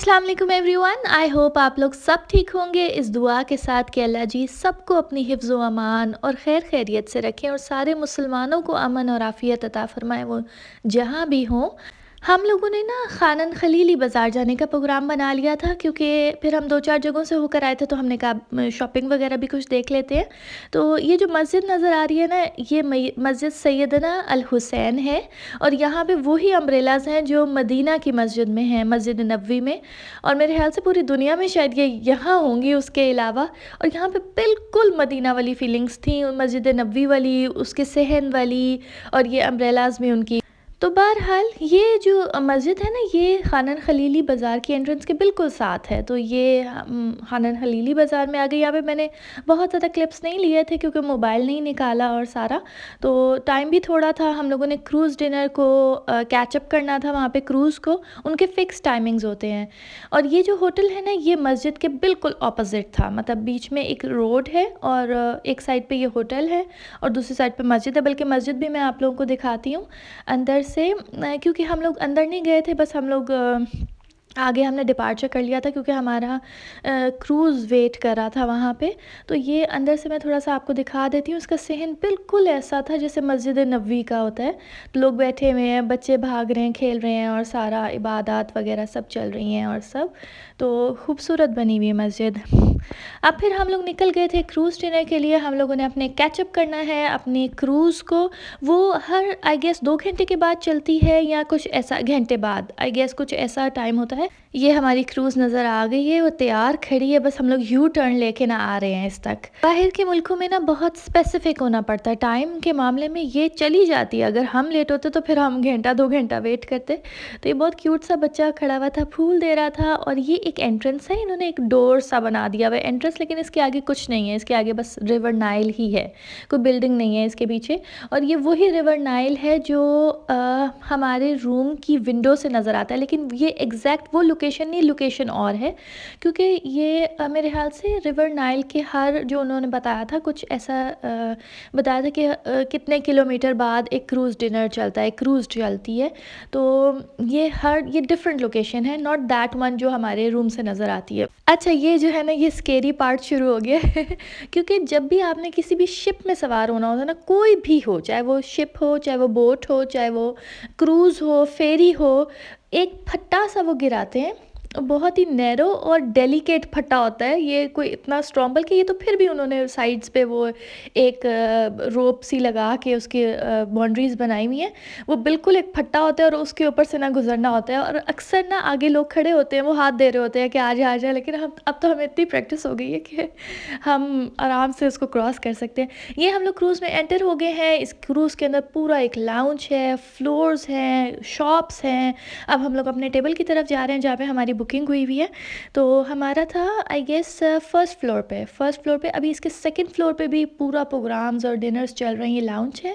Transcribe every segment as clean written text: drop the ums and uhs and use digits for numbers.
अस्सलाम वालेकुम everyone. I hope आप लोग सब ठीक होंगे। इस दुआ के साथ कि अल्लाह जी सबको अपनी हिफ्ज़ व अमान और खैर खैरियत से रखें और सारे मुसलमानों को अमन और आफ़ियत अता फ़रमाएँ, वो जहाँ भी हों। हम लोगों ने ना खानन खलीली बाज़ार जाने का प्रोग्राम बना लिया था, क्योंकि फिर हम 2-4 जगहों से होकर आए थे, तो हमने कहा शॉपिंग वगैरह भी कुछ देख लेते हैं। तो ये जो मस्जिद नज़र आ रही है ना, ये मस्जिद सैयदना अल हुसैन है। और यहाँ पे वही अम्ब्रेलाज़ हैं जो मदीना की मस्जिद में हैं, मस्जिद नबवी में। और मेरे ख़्याल से पूरी दुनिया में शायद ये यहाँ होंगी उसके अलावा। और यहाँ पे बिल्कुल मदीना वाली फ़ीलिंग्स थी, मस्जिद नबवी वाली, उसके सहन वाली, और ये अम्ब्रेलाज़ में उनकी। तो बहरहाल ये जो मस्जिद है ना, ये खानन खलीली बाज़ार की एंट्रेंस के बिल्कुल साथ है। तो ये खानन खलीली बाज़ार में आ गई। यहाँ पे मैंने बहुत ज़्यादा क्लिप्स नहीं लिए थे, क्योंकि मोबाइल नहीं निकाला और सारा, तो टाइम भी थोड़ा था। हम लोगों ने क्रूज़ डिनर को कैचअप करना था वहाँ पे क्रूज़ को। उनके फ़िक्स टाइमिंग्स होते हैं। और ये जो होटल है ना, ये मस्जिद के बिल्कुल ऑपोज़िट था। मतलब बीच में एक रोड है और एक साइड पे ये होटल है और दूसरी साइड पे मस्जिद है। बल्कि मस्जिद भी मैं आप लोगों को दिखाती हूँ अंदर से, क्योंकि हम लोग अंदर नहीं गए थे, बस हम लोग आगे हमने डिपार्चर कर लिया था, क्योंकि हमारा क्रूज़ वेट कर रहा था वहाँ पे। तो ये अंदर से मैं थोड़ा-सा आपको दिखा देती हूँ। इसका सहन बिल्कुल ऐसा था जैसे मस्जिद नबवी का होता है। तो लोग बैठे हुए हैं, बच्चे भाग रहे हैं, खेल रहे हैं, और सारा इबादत वगैरह सब चल रही हैं और सब। तो खूबसूरत बनी हुई है मस्जिद। अब फिर हम लोग निकल गए थे क्रूज़ डिनर के लिए। हम लोगों ने अपने कैचअप करना है अपनी क्रूज़ को। वो हर आई गेस 2 घंटे के बाद चलती है, या कुछ ऐसा घंटे बाद, आई गेस कुछ ऐसा टाइम होता है। ये हमारी क्रूज़ नज़र आ गई है, वो तैयार खड़ी है, बस हम लोग यू टर्न लेके ना आ रहे हैं इस तक। बाहर के मुल्कों में ना बहुत स्पेसिफिक होना पड़ता है टाइम के मामले में। ये चली जाती है, अगर हम लेट होते तो फिर हम घंटा 2 घंटा वेट करते। तो ये बहुत क्यूट सा बच्चा खड़ा हुआ था, फूल दे रहा था। और ये एक एंट्रेंस है, इन्होंने एक डोर सा बना दिया हुआ है एंट्रेंस, लेकिन इसके आगे कुछ नहीं है। इसके आगे बस रिवर नाइल ही है, कोई बिल्डिंग नहीं है इसके पीछे। और ये वही रिवर नाइल है जो हमारे रूम की विंडो से नज़र आता है। लेकिन ये एग्जैक्ट वो लोकेशन नहीं, लोकेशन और है, क्योंकि ये मेरे ख्याल से रिवर नाइल के हर, जो उन्होंने बताया था कुछ ऐसा बताया था कि कितने किलोमीटर बाद एक क्रूज़ डिनर चलता है, क्रूज़ चलती है। तो ये डिफरेंट लोकेशन है, नॉट दैट वन जो हमारे रूम से नज़र आती है। अच्छा, ये जो है ना, ये स्केरी पार्ट शुरू हो गया क्योंकि जब भी आपने किसी भी शिप में सवार होना होता है ना, कोई भी हो, चाहे वो शिप हो, चाहे वो बोट हो, चाहे वो क्रूज़ हो, फेरी हो, एक फट्टा सा वो गिराते हैं। बहुत ही नैरो और डेलिकेट फट्टा होता है ये, कोई इतना स्ट्रॉन्ग, बल्कि ये तो फिर भी उन्होंने साइड्स पे वो एक रोप सी लगा के उसकी बाउंड्रीज बनाई हुई हैं। वो बिल्कुल एक फट्टा होता है और उसके ऊपर से ना गुजरना होता है। और अक्सर ना आगे लोग खड़े होते हैं, वो हाथ दे रहे होते हैं कि आ जा आ जा, लेकिन हम अब तो हमें इतनी प्रैक्टिस हो गई है कि हम आराम से उसको क्रॉस कर सकते हैं। ये हम लोग क्रूज़ में एंटर हो गए हैं। इस क्रूज़ के अंदर पूरा एक लाउंज है, फ्लोर्स हैं, शॉप्स हैं। अब हम लोग अपने टेबल की तरफ जा रहे हैं, जहाँ पे हमारी बुकिंग हुई हुई है। तो हमारा था आई गेस फर्स्ट फ्लोर पे। अभी इसके सेकंड फ्लोर पे भी पूरा प्रोग्राम्स और डिनर्स चल रहे हैं। ये लाउंज है,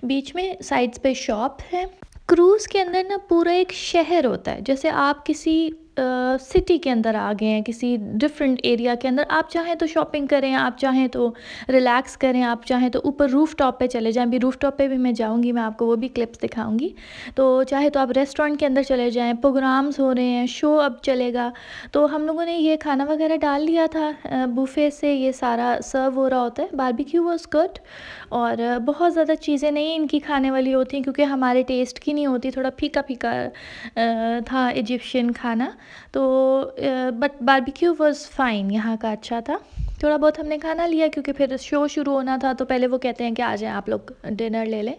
बीच में साइड्स पे शॉप है। क्रूज़ के अंदर ना पूरा एक शहर होता है, जैसे आप किसी सिटी के अंदर आ गए हैं, किसी डिफरेंट एरिया के अंदर। आप चाहें तो शॉपिंग करें, आप चाहें तो रिलैक्स करें, आप चाहें तो ऊपर रूफ टॉप पे चले जाएं। अभी रूफ टॉप पे भी मैं जाऊंगी, मैं आपको वो भी क्लिप्स दिखाऊंगी। तो चाहे तो आप रेस्टोरेंट के अंदर चले जाएं, प्रोग्राम्स हो रहे हैं, शो अब चलेगा। तो हम लोगों ने ये खाना वगैरह डाल लिया था बुफे से, ये सारा सर्व हो रहा होता है। बारबेक्यू वाज गुड, और बहुत ज़्यादा चीज़ें नहीं इनकी खाने वाली होती, क्योंकि हमारे टेस्ट की नहीं होती। थोड़ा फीका फीका था इजिप्शियन खाना। तो बट बारबेक्यू वाज फाइन, यहाँ का अच्छा था। थोड़ा बहुत हमने खाना लिया, क्योंकि फिर शो शुरू होना था। तो पहले वो कहते हैं कि आ जाएं आप लोग, डिनर ले लें।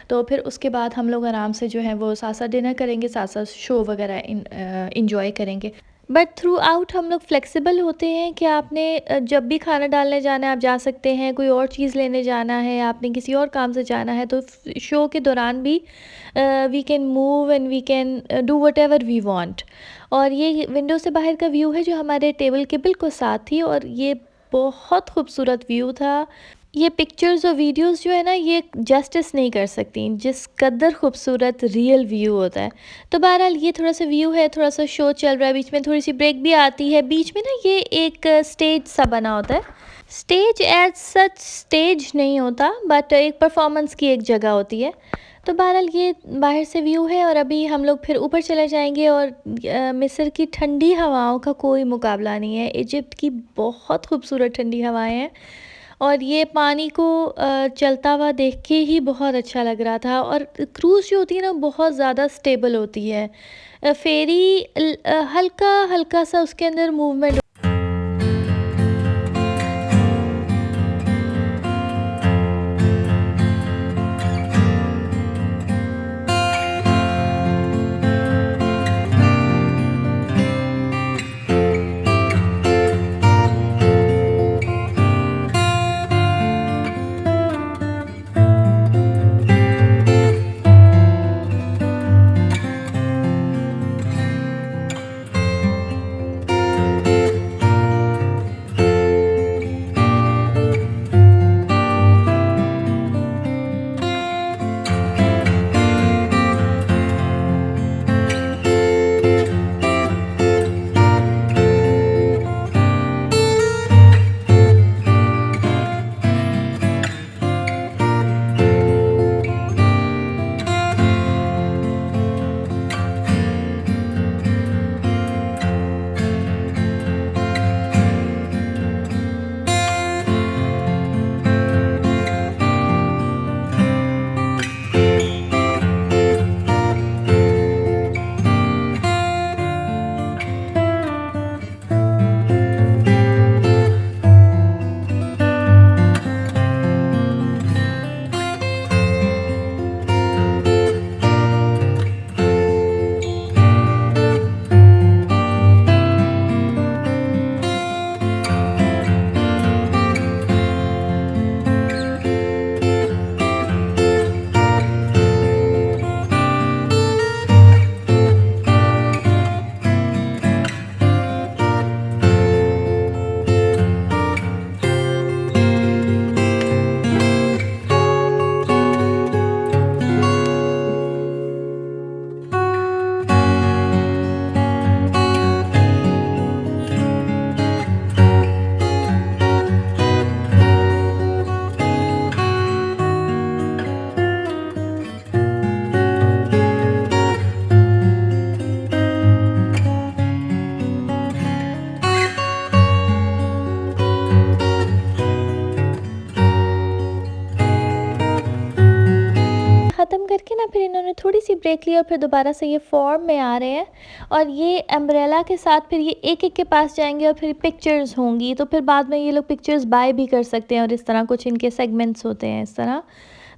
तो फिर उसके बाद हम लोग आराम से जो है वो साथ साथ डिनर करेंगे, साथ साथ शो वगैरह इंजॉय करेंगे। बट थ्रू आउट हम लोग फ्लेक्सिबल होते हैं कि आपने जब भी खाना डालने जाना है आप जा सकते हैं, कोई और चीज़ लेने जाना है, आपने किसी और काम से जाना है, तो शो के दौरान भी we can move and we can do whatever we want. और ये विंडो से बाहर का व्यू है जो हमारे टेबल के बिल्कुल साथ थी, और ये बहुत खूबसूरत व्यू था। ये पिक्चर्स और वीडियोस जो है ना, ये जस्टिस नहीं कर सकती जिस कदर खूबसूरत रियल व्यू होता है। तो बहरहाल ये थोड़ा सा व्यू है, थोड़ा सा शो चल रहा है, बीच में थोड़ी सी ब्रेक भी आती है। बीच में ना ये एक स्टेज सा बना होता है। स्टेज एज सच स्टेज नहीं होता, बट एक परफॉर्मेंस की एक जगह होती है। तो बहरहाल ये बाहर से व्यू है, और अभी हम लोग फिर ऊपर चले जाएंगे। और मिस्र की ठंडी हवाओं का कोई मुकाबला नहीं है। इजिप्ट की बहुत खूबसूरत ठंडी हवाएं हैं, और ये पानी को चलता हुआ देख के ही बहुत अच्छा लग रहा था। और क्रूज़ जो होती है ना, बहुत ज़्यादा स्टेबल होती है। फेरी हल्का हल्का सा उसके अंदर मूवमेंट। ख़त्म करके ना, फिर इन्होंने थोड़ी सी ब्रेक ली और फिर दोबारा से ये फॉर्म में आ रहे हैं। और ये अम्ब्रेला के साथ फिर ये एक एक के पास जाएंगे, और फिर पिक्चर्स होंगी, तो फिर बाद में ये लोग पिक्चर्स बाय भी कर सकते हैं। और इस तरह कुछ इनके सेगमेंट्स होते हैं इस तरह।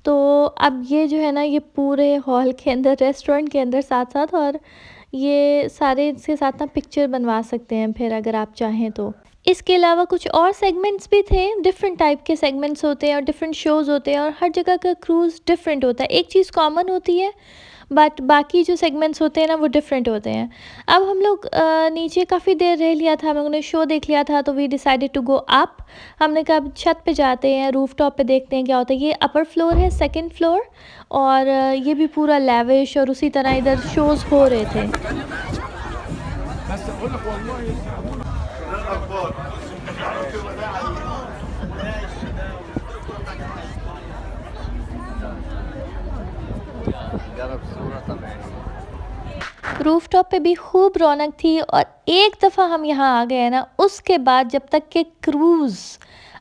तो अब ये जो है ना, ये पूरे हॉल के अंदर, रेस्टोरेंट के अंदर साथ साथ, और ये सारे इसके साथ ना पिक्चर बनवा सकते हैं फिर अगर आप चाहें तो। इसके अलावा कुछ और सेगमेंट्स भी थे। डिफरेंट टाइप के सेगमेंट्स होते हैं और डिफरेंट शोज़ होते हैं, और हर जगह का क्रूज़ डिफरेंट होता है। एक चीज़ कॉमन होती है, बट बाकी जो सेगमेंट्स होते हैं ना, वो डिफरेंट होते हैं। अब हम लोग नीचे काफ़ी देर रह लिया था, हम लोगों ने शो देख लिया था, तो we decided to go up. हमने कहा अब छत पे जाते हैं, रूफ टॉप पे देखते हैं क्या होता है। ये अपर फ्लोर है, सेकंड फ्लोर, और ये भी पूरा लेविश, और उसी तरह इधर शोज़ हो रहे थे। रूफ टॉप पे भी खूब रौनक थी। और एक दफ़ा हम यहाँ आ गए ना, उसके बाद जब तक कि क्रूज़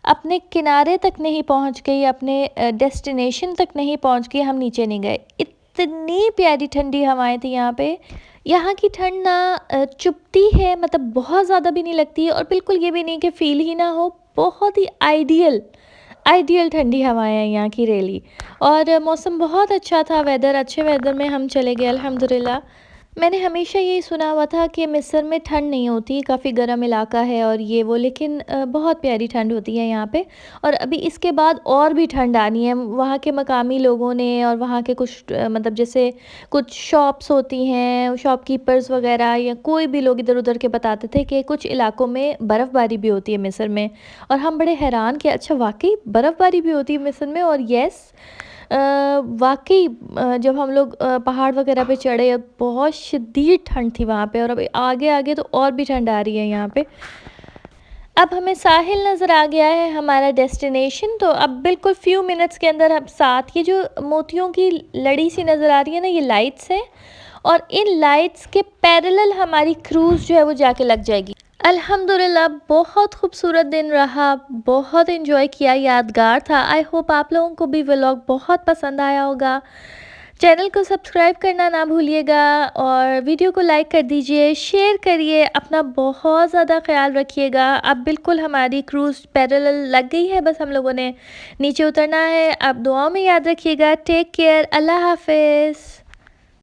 अपने किनारे तक नहीं पहुँच गई, अपने डेस्टिनेशन तक नहीं पहुँच गई, हम नीचे नहीं गए। इतनी प्यारी ठंडी हवाएं थी यहाँ पे। यहाँ की ठंड ना चुभती है, मतलब बहुत ज़्यादा भी नहीं लगती है, और बिल्कुल ये भी नहीं कि फ़ील ही ना हो। बहुत ही आइडियल आइडियल ठंडी हवाएं हैं यहाँ की रेली। और मौसम बहुत अच्छा था, वेदर अच्छे वेदर में हम चले गए अल्हम्दुलिल्लाह। मैंने हमेशा यही सुना हुआ था कि मिस्र में ठंड नहीं होती, काफ़ी गर्म इलाका है और ये वो, लेकिन बहुत प्यारी ठंड होती है यहाँ पे। और अभी इसके बाद और भी ठंड आनी है। वहाँ के मकामी लोगों ने और वहाँ के कुछ मतलब जैसे कुछ शॉप्स होती हैं, शॉपकीपर्स वगैरह या कोई भी लोग इधर-उधर के बताते थे कि कुछ इलाकों में बर्फ़बारी भी होती है मिस्र में। और हम बड़े हैरान कि अच्छा वाक़ई बर्फ़बारी भी होती है मिस्र में। और येस, वाक़ई जब हम लोग पहाड़ वग़ैरह पे चढ़े, बहुत शदीद ठंड थी वहाँ पे। और अभी आगे-आगे तो और भी ठंड आ रही है यहाँ पे। अब हमें साहिल नज़र आ गया है, हमारा डेस्टिनेशन। तो अब बिल्कुल फ्यू मिनट्स के अंदर हम साथ ये जो मोतियों की लड़ी सी नज़र आ रही है ना, ये लाइट्स हैं। और इन लाइट्स के पैरेलल हमारी क्रूज़ जो है वो जाके लग जाएगी। अल्हम्दुलिल्लाह बहुत खूबसूरत दिन रहा, बहुत एंजॉय किया, यादगार था। आई होप आप लोगों को भी व्लॉग बहुत पसंद आया होगा। चैनल को सब्सक्राइब करना ना भूलिएगा और वीडियो को लाइक कर दीजिए, शेयर करिए, अपना बहुत ज़्यादा ख्याल रखिएगा। अब बिल्कुल हमारी क्रूज़ पैरेलल लग गई है, बस हम लोगों ने नीचे उतरना है। आप दुआओं में याद रखिएगा। टेक केयर, अल्लाह हाफ़िज़।